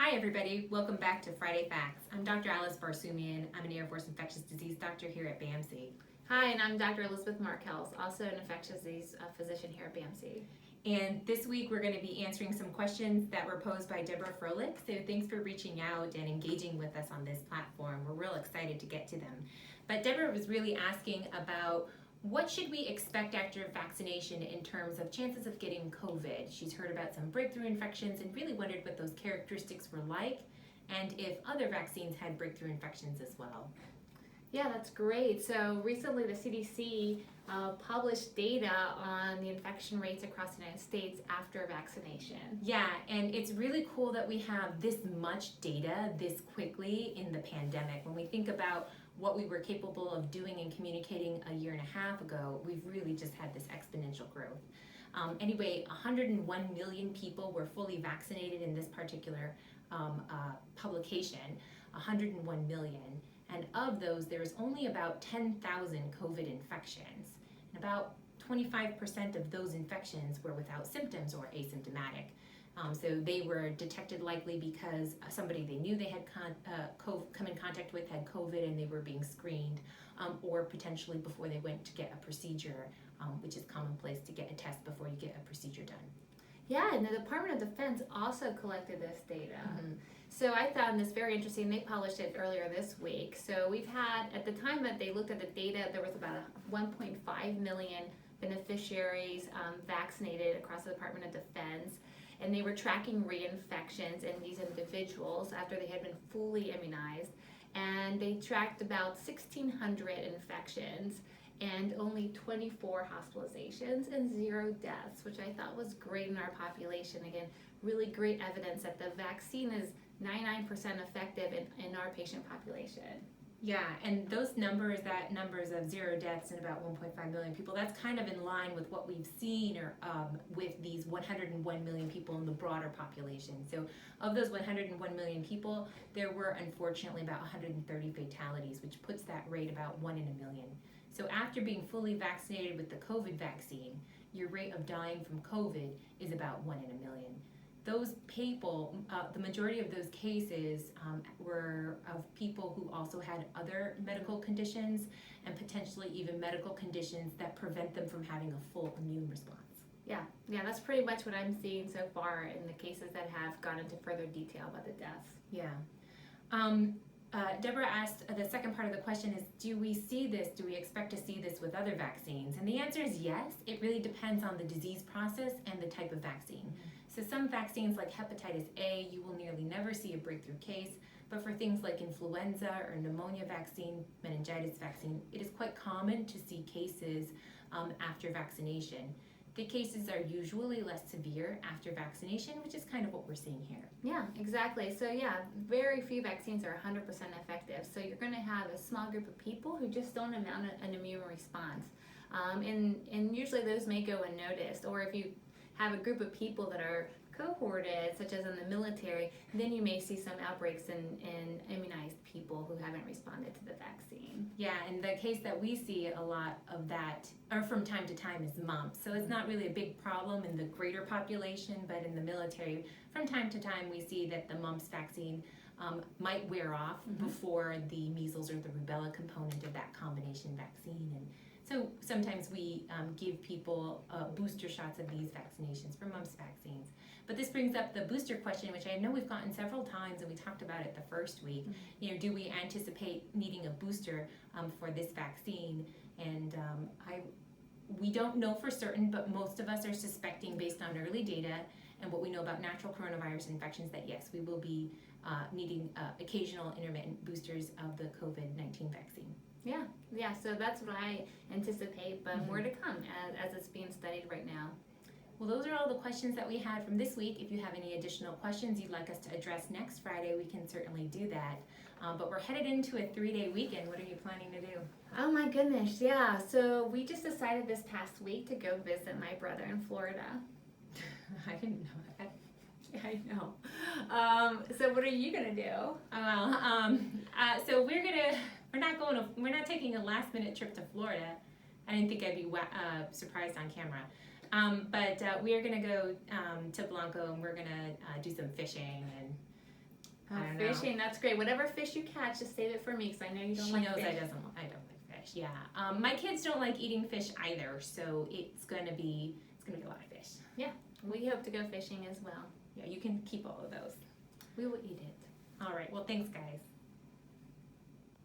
Hi everybody, welcome back to Friday Facts. I'm Dr. Alice Barsoumian. I'm an Air Force infectious disease doctor here at BAMC. Hi, and I'm Dr. Elizabeth Markelz, also an infectious disease physician here at BAMC. And this week we're going to be answering some questions that were posed by Deborah Froelich. So thanks for reaching out and engaging with us on this platform. We're real excited to get to them. But Deborah was really asking about what should we expect after vaccination in terms of chances of getting COVID? She's heard about some breakthrough infections and really wondered what those characteristics were like and if other vaccines had breakthrough infections as well. Yeah, that's great. So recently the CDC published data on the infection rates across the United States after vaccination. Yeah, and it's really cool that we have this much data this quickly in the pandemic. When we think about what we were capable of doing and communicating a year and a half ago, we've really just had this exponential growth. Anyway, 101 million people were fully vaccinated in this particular publication, 101 million. And of those, there's only about 10,000 COVID infections. And about 25% of those infections were without symptoms or asymptomatic. So they were detected likely because somebody they knew they had come in contact with had COVID and they were being screened, or potentially before they went to get a procedure, which is commonplace to get a test before you get a procedure done. Yeah, and the Department of Defense also collected this data. So I found this very interesting. They published it earlier this week. So we've had, at the time that they looked at the data, there was about 1.5 million beneficiaries vaccinated across the Department of Defense. And they were tracking reinfections in these individuals after they had been fully immunized. And they tracked about 1,600 infections and only 24 hospitalizations and 0 deaths, which I thought was great in our population. Again, really great evidence that the vaccine is 99% effective in our patient population. Yeah, and those numbers of 0 deaths and about 1.5 million people, that's kind of in line with what we've seen with these 101 million people in the broader population. So of those 101 million people, there were unfortunately about 130 fatalities, which puts that rate about 1 in a million. So after being fully vaccinated with the COVID vaccine, your rate of dying from COVID is about 1 in a million. Those people, the majority of those cases were of people who also had other medical conditions and potentially even medical conditions that prevent them from having a full immune response. Yeah, that's pretty much what I'm seeing so far in the cases that have gone into further detail about the deaths. Yeah. Deborah asked, the second part of the question is, do we expect to see this with other vaccines? And the answer is yes. It really depends on the disease process and the type of vaccine. So some vaccines like hepatitis A, you will nearly never see a breakthrough case, but for things like influenza or pneumonia vaccine, meningitis vaccine, it is quite common to see cases after vaccination. The cases are usually less severe after vaccination, which is kind of what we're seeing here. Yeah, exactly. So yeah, very few vaccines are 100% effective. So you're going to have a small group of people who just don't mount an immune response. And usually those may go unnoticed. Or if you have a group of people that are cohorted, such as in the military, then you may see some outbreaks in immunized people who haven't responded to the vaccine. Yeah, and the case that we see a lot of that, or from time to time, is mumps. So it's not really a big problem in the greater population, but in the military, from time to time, we see that the mumps vaccine might wear off before the measles or the rubella component of that combination vaccine. And so sometimes we give people booster shots of these vaccinations for mumps vaccines. But this brings up the booster question, which I know we've gotten several times, and we talked about it the first week. You know, do we anticipate needing a booster for this vaccine? And we don't know for certain, but most of us are suspecting, based on early data and what we know about natural coronavirus infections, that yes, we will be needing occasional intermittent boosters of the COVID-19 vaccine. Yeah, so that's what I anticipate, but more to come as it's being studied right now. Well, those are all the questions that we had from this week. If you have any additional questions you'd like us to address next Friday, we can certainly do that. But we're headed into a 3-day weekend. What are you planning to do? Oh my goodness, yeah. So we just decided this past week to go visit my brother in Florida. I didn't know that. Yeah, I know. So what are you gonna do? So we're not taking a last minute trip to Florida. I didn't think I'd be surprised on camera. But we are going to go to Blanco, and we're going to do some fishing and I don't know. Fishing, that's great. Whatever fish you catch, just save it for me because I know you don't She like knows fish. I don't like fish. Yeah. My kids don't like eating fish either, so it's gonna be a lot of fish. We hope to go fishing as well. Yeah, you can keep all of those. We will eat it. All right. Well, thanks, guys.